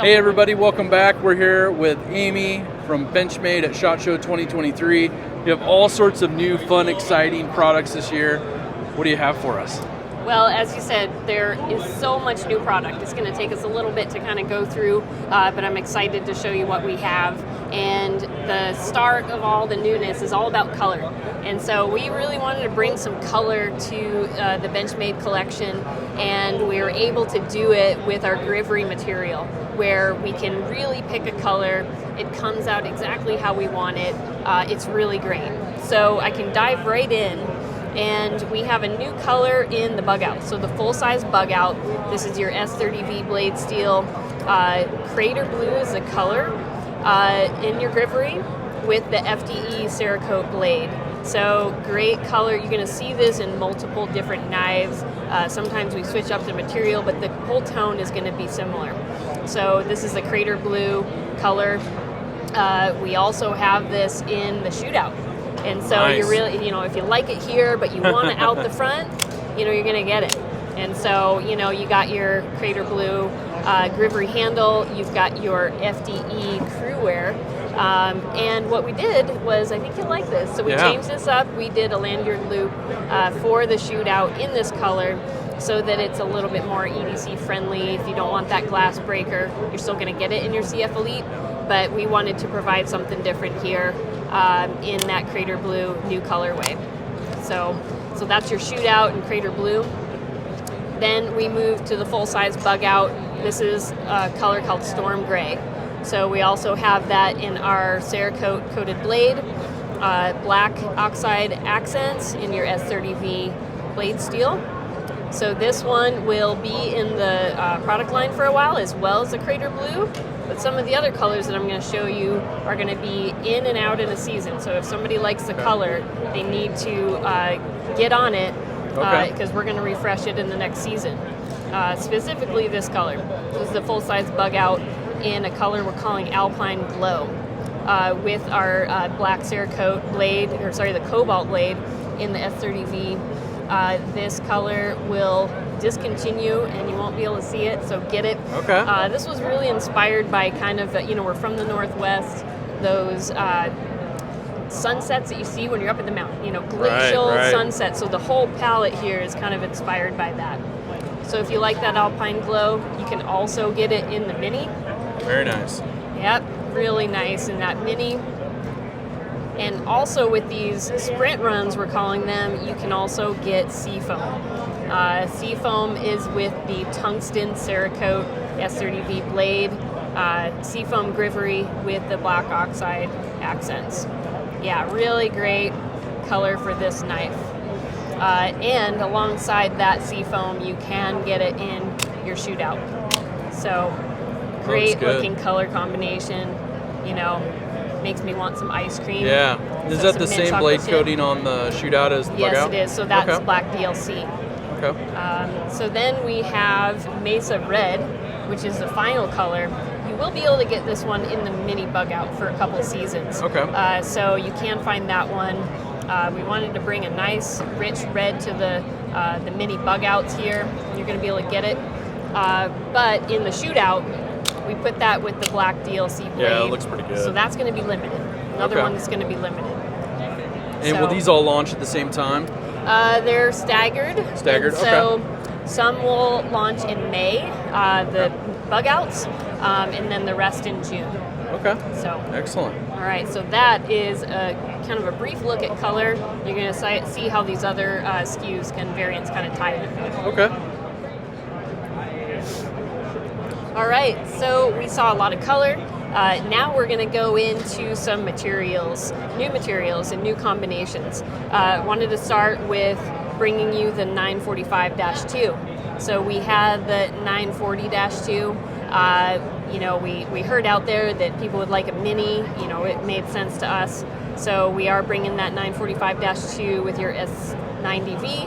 Hey everybody, welcome back. We're here with Amy from Benchmade at SHOT Show 2023. You have all sorts of new, fun, exciting products this year. What do you have for us? Well, as you said, there is so much new product. It's going to take us a little bit to kind of go through, but I'm excited to show you what we have. And the start of all the newness is all about color. And so we really wanted to bring some color to the Benchmade collection, and we were able to do it with our Grivery material, where we can really pick a color. It comes out exactly how we want it. It's really great. So I can dive right in. And we have a new color in the bug out. So the full size bug out, this is your S30V blade steel. Crater blue is the color in your Grivery with the FDE Cerakote blade. So great color. You're gonna see this in multiple different knives. Sometimes we switch up the material, but the whole tone is gonna be similar. So this is the crater blue color. We also have this in the shootout. And so nice. You're really, if you like it here, but you want it out the front, you're going to get it. And so, you got your crater blue Grivery handle, you've got your FDE crew wear. And what we did was, I think you'll like this. So we changed this up. We did a lanyard loop for the shootout in this color, so that it's a little bit more EDC friendly. If you don't want that glass breaker, you're still going to get it in your CF Elite, but we wanted to provide something different here in that crater blue new colorway. So that's your shootout in crater blue. Then we move to the full size bug out. This is a color called storm gray. So we also have that in our Cerakote coated blade, black oxide accents in your S30V blade steel. So this one will be in the product line for a while, as well as the crater blue. But some of the other colors that I'm going to show you are going to be in and out in a season. So if somebody likes the color, they need to get on it, because we're going to refresh it in the next season. Specifically this color. This is the full-size bug out in a color we're calling Alpine Glow, with our black Cerakote blade, the Cobalt blade in the S30V. This color will discontinue and you won't be able to see it, so get it. Okay. This was really inspired by kind of, we're from the Northwest, those sunsets that you see when you're up in the mountain, glacial sunsets. So the whole palette here is kind of inspired by that. So if you like that Alpine Glow, you can also get it in the Mini. Very nice. Yep, really nice in that Mini. And also with these sprint runs, we're calling them, you can also get Seafoam. Seafoam is with the tungsten Cerakote S30V blade, Seafoam Grivery with the black oxide accents. Yeah, really great color for this knife. And alongside that Seafoam, you can get it in your shootout. So great looking color combination, makes me want some ice cream. Yeah. Is that the same blade coating on the shootout as the bug out? Yes, it is. So that's black DLC. Okay. So then we have Mesa Red, which is the final color. You will be able to get this one in the Mini bug out for a couple seasons. Okay. So you can find that one. We wanted to bring a nice, rich red to the Mini bug outs here. You're going to be able to get it. But in the shootout, we put that with the black DLC blade. Yeah, it looks pretty good. So that's going to be limited. Another one that's going to be limited. And will these all launch at the same time? They're staggered. Staggered, so some will launch in May, the bug outs, and then the rest in June. Okay. So excellent. All right, so that is a kind of a brief look at color. You're going to see how these other SKUs and variants kind of tie in. Okay. All right, so we saw a lot of color. Now we're going to go into some materials, new materials and new combinations. Wanted to start with bringing you the 945-2. So we had the 940-2. We heard out there that people would like a Mini. It made sense to us. So we are bringing that 945-2 with your S90V,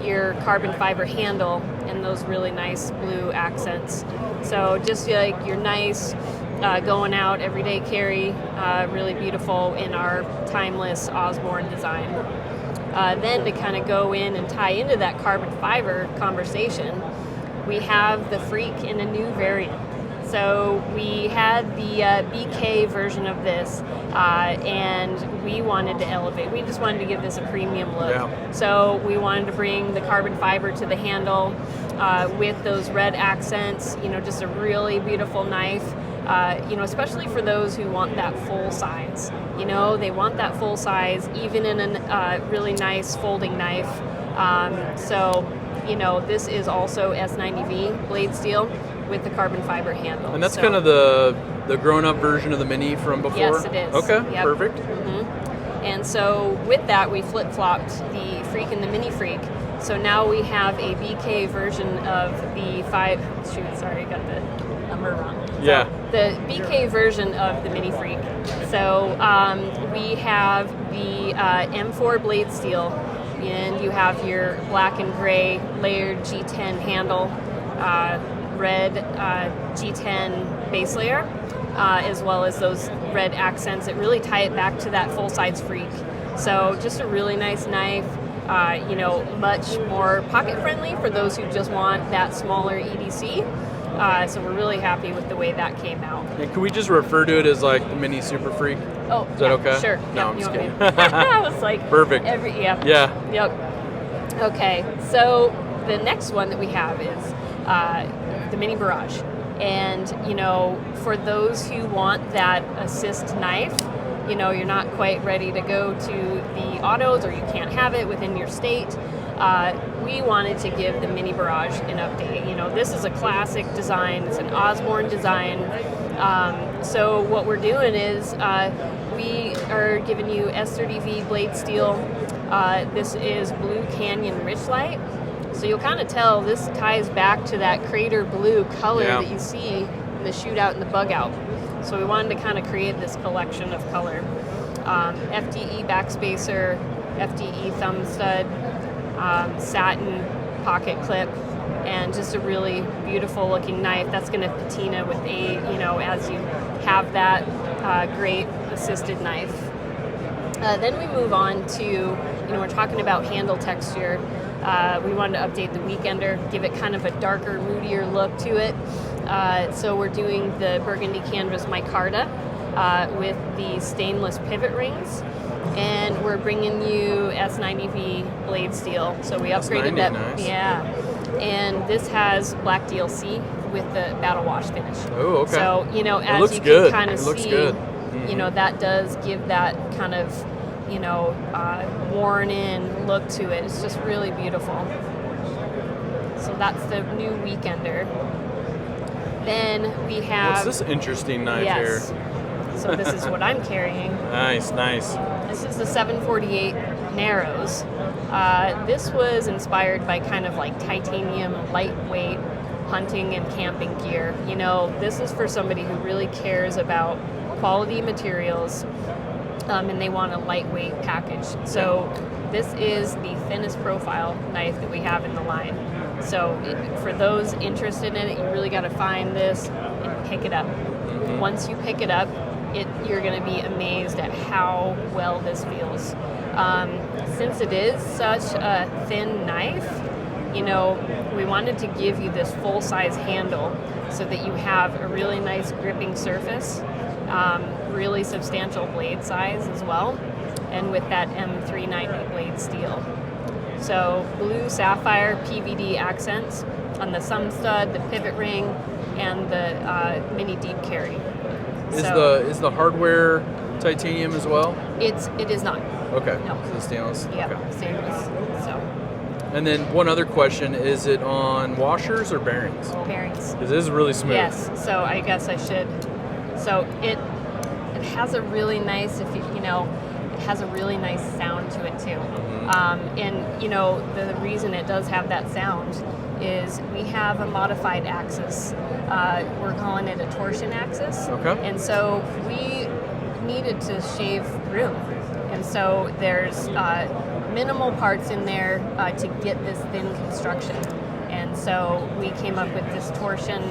your carbon fiber handle, and those really nice blue accents. So just like your nice going out everyday carry, really beautiful in our timeless Osborne design. Then to kind of go in and tie into that carbon fiber conversation, we have the Freak in a new variant. So we had the BK version of this, and we wanted to elevate. We just wanted to give this a premium look. Yeah. So we wanted to bring the carbon fiber to the handle with those red accents. Just a really beautiful knife. Especially for those who want that full size. They want that full size, even in a really nice folding knife. This is also S90V blade steel with the carbon fiber handle. And that's kind of the grown-up version of the Mini from before? Yes, it is. Okay, yep. Perfect. Mm-hmm. And so with that, we flip-flopped the Freak and the Mini Freak. So now we have a BK version of the I got the number wrong. Yeah. So the BK version of the Mini Freak. So we have the M4 blade steel, and you have your black and gray layered G10 handle, red G10 base layer, as well as those red accents that really tie it back to that full-size Freak. So just a really nice knife, much more pocket-friendly for those who just want that smaller EDC. So we're really happy with the way that came out. And can we just refer to it as like the Mini Super Freak? Oh, is that okay? Sure. No, yep, I'm just kidding. I was like, perfect. Yeah. Yep. Okay. So the next one that we have is the Mini Barrage, and for those who want that assist knife, you're not quite ready to go to the autos, or you can't have it within your state. We wanted to give the Mini Barrage an update. This is a classic design. It's an Osborne design. So what we're doing is we are giving you S30V blade steel. This is Blue Canyon Richlight. So you'll kind of tell this ties back to that crater blue color that you see in the shootout and the bug out. So we wanted to kind of create this collection of color. FDE backspacer, FDE thumb stud, satin pocket clip, and just a really beautiful looking knife that's going to patina with as you have that great assisted knife. Then we move on to, we're talking about handle texture. We wanted to update the Weekender, give it kind of a darker, moodier look to it. So we're doing the Burgundy Canvas micarta with the stainless pivot rings. And we're bringing you S90V blade steel. So we upgraded that. Nice. Yeah. And this has black DLC with the battle wash finish. Oh, okay. So, as you can kind of see, that does give that kind of, worn in look to it. It's just really beautiful. So that's the new Weekender. Then we have... What's this interesting knife here? So this is what I'm carrying. Nice. This is the 748 Narrows. This was inspired by kind of like titanium, lightweight hunting and camping gear. This is for somebody who really cares about quality materials, and they want a lightweight package. So this is the thinnest profile knife that we have in the line. So for those interested in it, you really got to find this and pick it up. Mm-hmm. Once you pick it up, you're going to be amazed at how well this feels. Since it is such a thin knife, we wanted to give you this full-size handle so that you have a really nice gripping surface, really substantial blade size as well, and with that M390 blade steel. So blue sapphire PVD accents on the thumb stud, the pivot ring, and the mini deep carry. Is the hardware titanium as well? It is not. Okay. No. So stainless. Yeah, okay. stainless. So. And then one other question: is it on washers or bearings? Bearings. Because this is really smooth. Yes. So I guess I should. So it has a really nice, it has a really nice sound to it too. Mm-hmm. And the reason it does have that sound is we have a modified axis. We're calling it a torsion axis. Okay. And so we needed to shave room. And so there's minimal parts in there to get this thin construction. And so we came up with this torsion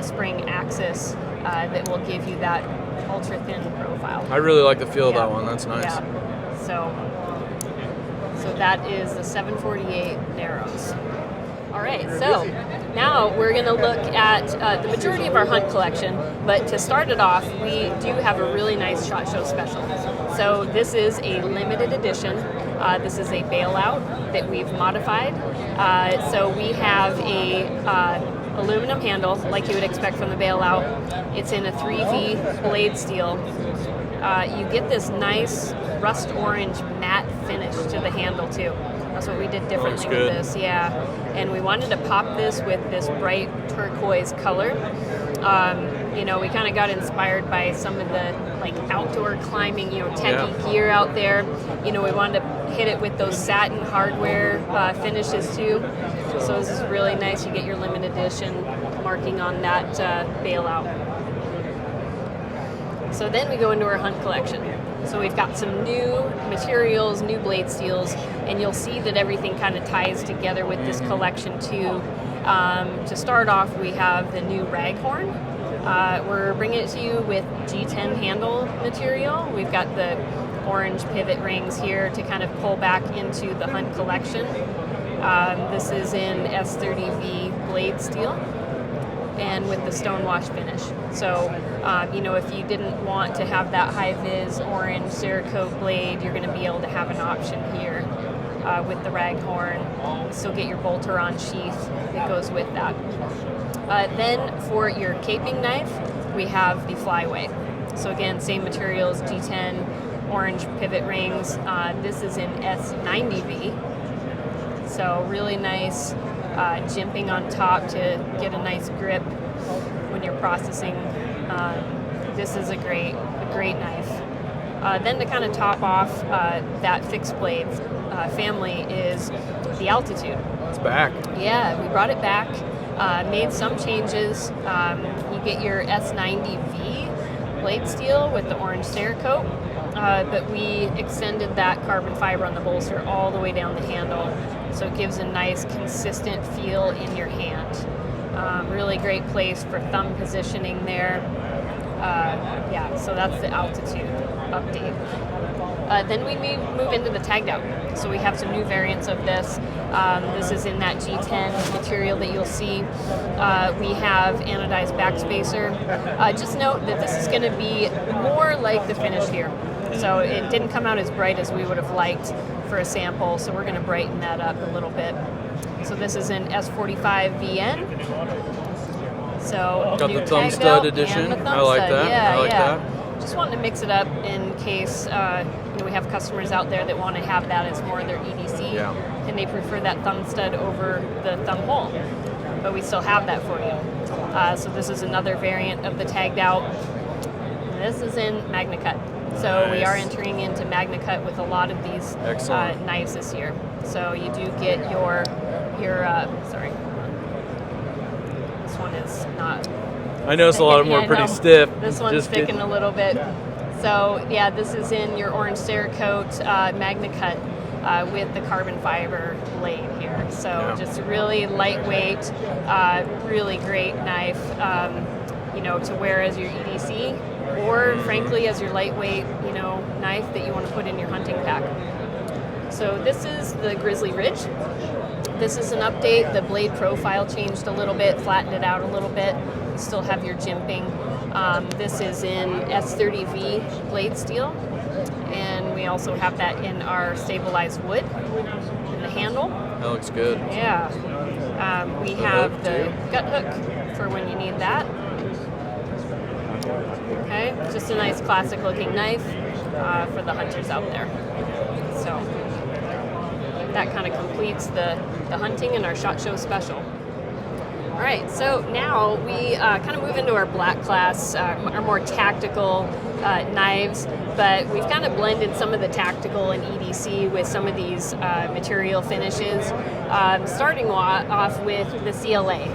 spring axis that will give you that ultra thin profile. I really like the feel of that one. That's nice. Yeah. So that is the 748 Narrows. All right, so now we're going to look at the majority of our hunt collection, but to start it off, we do have a really nice SHOT Show special. So this is a limited edition. This is a bailout that we've modified. So we have a aluminum handle, like you would expect from the bailout. It's in a 3V blade steel. You get this nice rust orange matte finish to the handle too. That's what we did differently with this, yeah. And we wanted to pop this with this bright turquoise color. You know, we kind of got inspired by some of the like outdoor climbing, techie gear out there. You know, we wanted to hit it with those satin hardware finishes too. So this is really nice. You get your limited edition marking on that bailout. So then we go into our hunt collection. So we've got some new materials, new blade steels, and you'll see that everything kind of ties together with this collection too. To start off, we have the new raghorn. We're bringing it to you with G10 handle material. We've got the orange pivot rings here to kind of pull back into the hunt collection. This is in S30V blade steel and with the stonewash finish. So, if you didn't want to have that high-vis orange Cerakote blade, you're going to be able to have an option here with the raghorn. Still get your bolter-on sheath that goes with that. Then for your caping knife, we have the flyway. So again, same materials, G10, orange pivot rings. This is in S90V. So really nice jimping on top to get a nice grip when you're processing. This is a great knife. Then to kind of top off that fixed blade family is the Altitude. It's back. Yeah, we brought it back, made some changes. You get your S90V blade steel with the orange Cerakote, but we extended that carbon fiber on the bolster all the way down the handle, so it gives a nice consistent feel in your hand. Really great place for thumb positioning there. So that's the Altitude update. Then we move into the tagged out. So we have some new variants of this. This is in that G10 material that you'll see. We have anodized backspacer. Just note that this is going to be more like the finish here. So it didn't come out as bright as we would have liked for a sample, so we're going to brighten that up a little bit. So this is in S45VN. So got the thumb stud edition. I like that. Yeah, I like that. Just wanted to mix it up in case we have customers out there that want to have that as more of their EDC, and they prefer that thumb stud over the thumb hole. But we still have that for you. So this is another variant of the tagged out. This is in MagnaCut. So nice. We are entering into MagnaCut with a lot of these knives this year. So you do get your sorry. This one is not. I noticed a lot of them are pretty stiff. This one's sticking a little bit. So yeah, this is in your orange Cerakote MagnaCut with the carbon fiber blade here. So just really lightweight, really great knife, to wear as your EDC, or frankly as your lightweight, knife that you want to put in your hunting pack. So this is the Grizzly Ridge. This is an update. The blade profile changed a little bit, flattened it out a little bit. You still have your jimping. This is in S30V blade steel, and we also have that in our stabilized wood in the handle. That looks good. Yeah. We have the gut hook for when you need that. Okay, just a nice classic looking knife for the hunters out there. So that kind of completes the hunting and our SHOT Show special. All right, so now we kind of move into our black class, our more tactical knives, but we've kind of blended some of the tactical and EDC with some of these material finishes, starting off with the CLA.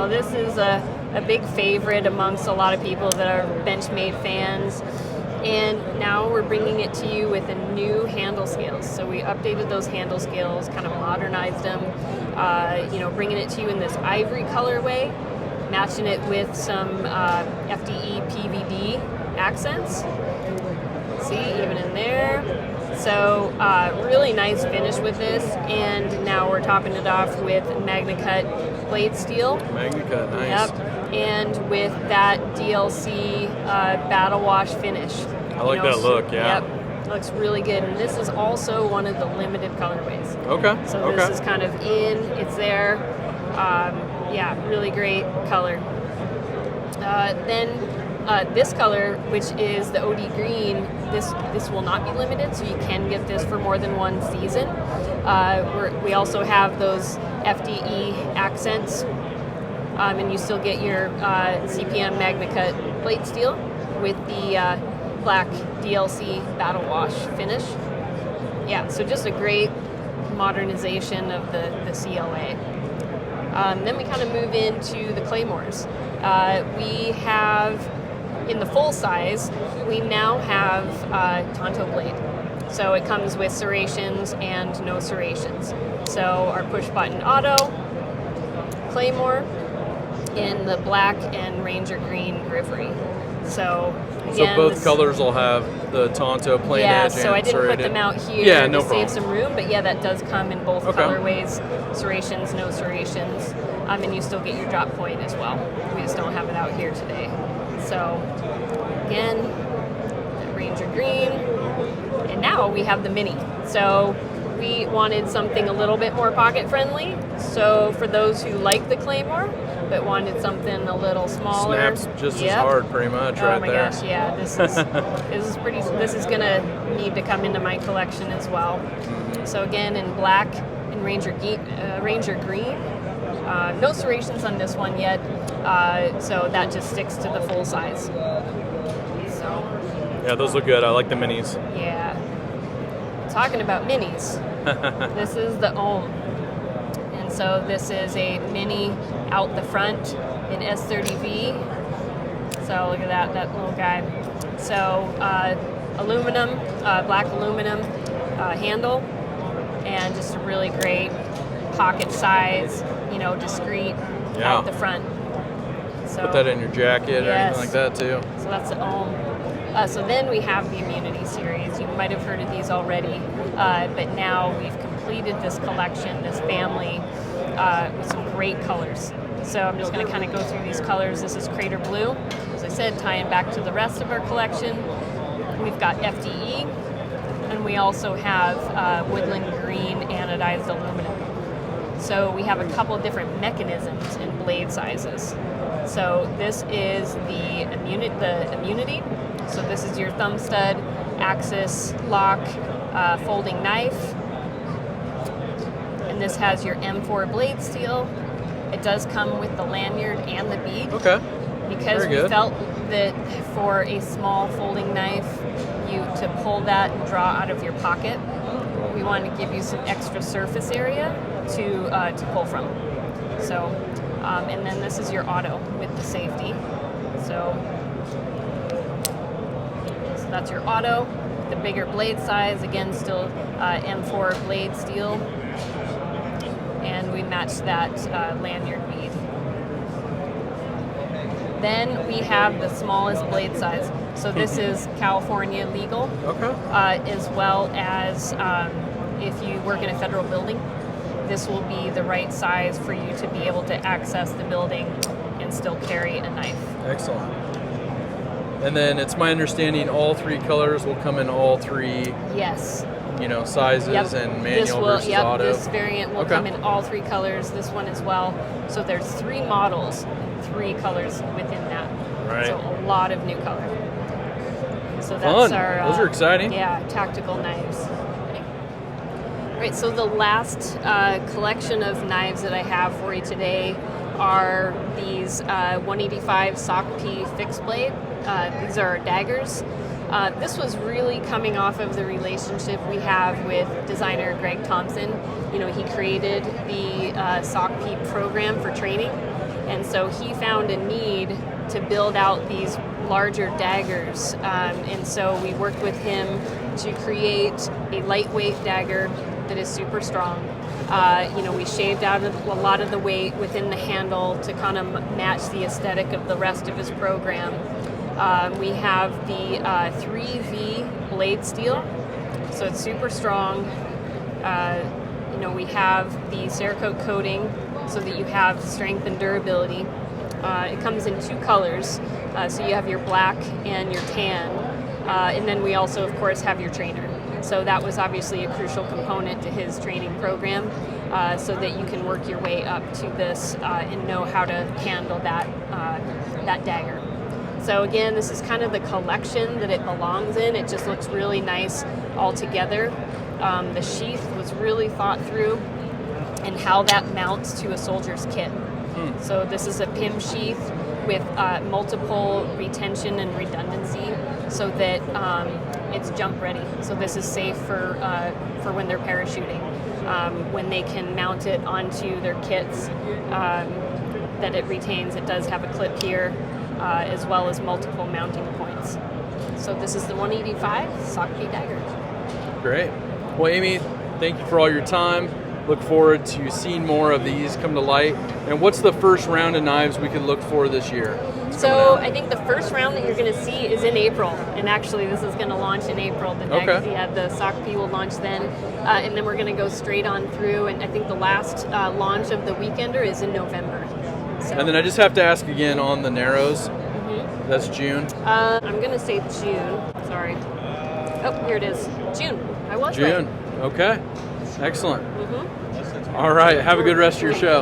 This is a big favorite amongst a lot of people that are Benchmade fans. And now we're bringing it to you with a new handle scales. So we updated those handle scales, kind of modernized them, bringing it to you in this ivory colorway, matching it with some FDE PVD accents. See, even in there, So really nice finish with this, and now we're topping it off with MagnaCut blade steel. MagnaCut, nice. Yep, and with that DLC battle wash finish. I like that look, yeah. Yep, looks really good, and this is also one of the limited colorways. Okay. So this is kind of it's there. Yeah, really great color. Then this color, which is the OD green, this will not be limited, so you can get this for more than one season. We also have those FDE accents, and you still get your CPM MagnaCut blade steel with the black DLC battle wash finish. Yeah, so just a great modernization of the CLA. Then we kind of move into the Claymores. We have, in the full size, we now have Tonto blade. So it comes with serrations and no serrations. So our push button auto, Claymore, in the black and Ranger green Grivery. So again, both colors will have the Tonto plain edge and so I didn't serrated. put them out here no to problem. save some room, but yeah, that does come in both colorways, serrations, no serrations, and you still get your drop point as well. We just don't have it out here today. So again, the Ranger green, and now we have the mini. So we wanted something a little bit more pocket friendly. So for those who like the Claymore but wanted something a little smaller, snaps just as hard, pretty much, right there. Oh my gosh, yeah, this is gonna need to come into my collection as well. So again, in black and Ranger green. No serrations on this one yet, so that just sticks to the full size. So yeah, those look good. I like the minis. yeah. Talking about minis, this is the Ohm. And so this is a mini out the front in S30V. So look at that little guy. So aluminum, black aluminum handle, and just a really great pocket size, discreet out the front. So put that in your jacket or anything like that too. So that's the Ohm. So then we have the Immunity series. You might have heard of these already, but now we've completed this collection, this family, with some great colors. So I'm just going to kind of go through these colors. This is Crater Blue. As I said, tying back to the rest of our collection. We've got FDE, and we also have Woodland Green anodized aluminum. So we have a couple different mechanisms in blade sizes. So this is the Immunity. So this is your thumb stud, axis, lock, folding knife. And this has your M4 blade steel. It does come with the lanyard and the bead. Okay. Because we felt that for a small folding knife, to pull that and draw out of your pocket, we wanted to give you some extra surface area to pull from. So, and then this is your auto with the safety. So that's your auto. The bigger blade size, again, still M4 blade steel. And we match that lanyard bead. Then we have the smallest blade size. So this is California legal, as well as if you work in a federal building, this will be the right size for you to be able to access the building and still carry a knife. Excellent. And then it's my understanding all three colors will come in all three sizes and manual versus auto. This variant will come in all three colors, this one as well. So there's 3 models, 3 colors within that. Right. So a lot of new color. So that's fun. Our those are exciting. Yeah, tactical knives. Right, so the last collection of knives that I have for you today are these 185 Sock P fixed blade. These are our daggers. This was really coming off of the relationship we have with designer Greg Thompson. He created the Sock P program for training, and so he found a need to build out these larger daggers, and so we worked with him to create a lightweight dagger that is super strong. We shaved out a lot of the weight within the handle to kind of match the aesthetic of the rest of his program. We have the 3V blade steel. So it's super strong. You know, we have the Cerakote coating so that you have strength and durability. It comes in 2 colors, so you have your black and your tan, and then we also, of course, have your trainer. So that was obviously a crucial component to his training program, so that you can work your way up to this and know how to handle that dagger. So again, this is kind of the collection that it belongs in. It just looks really nice all together. The sheath was really thought through and how that mounts to a soldier's kit. So this is a PIM sheath with multiple retention and redundancy so that it's jump ready. So this is safe for when they're parachuting. When they can mount it onto their kits, that it retains. It does have a clip here, as well as multiple mounting points. So this is the 185 Sockpea dagger. Great. Well, Amy, thank you for all your time. Look forward to seeing more of these come to light. And what's the first round of knives we could look for this year? So I think the first round that you're going to see is in April, and actually this is going to launch in April. The Sockpea will launch then, and then we're going to go straight on through. And I think the last launch of the Weekender is in November. So. And then I just have to ask again on the Narrows. That's June. I'm going to say June. Sorry. Oh, here it is. June. I was June. right. Okay. Excellent. All right. Have a good rest of your show.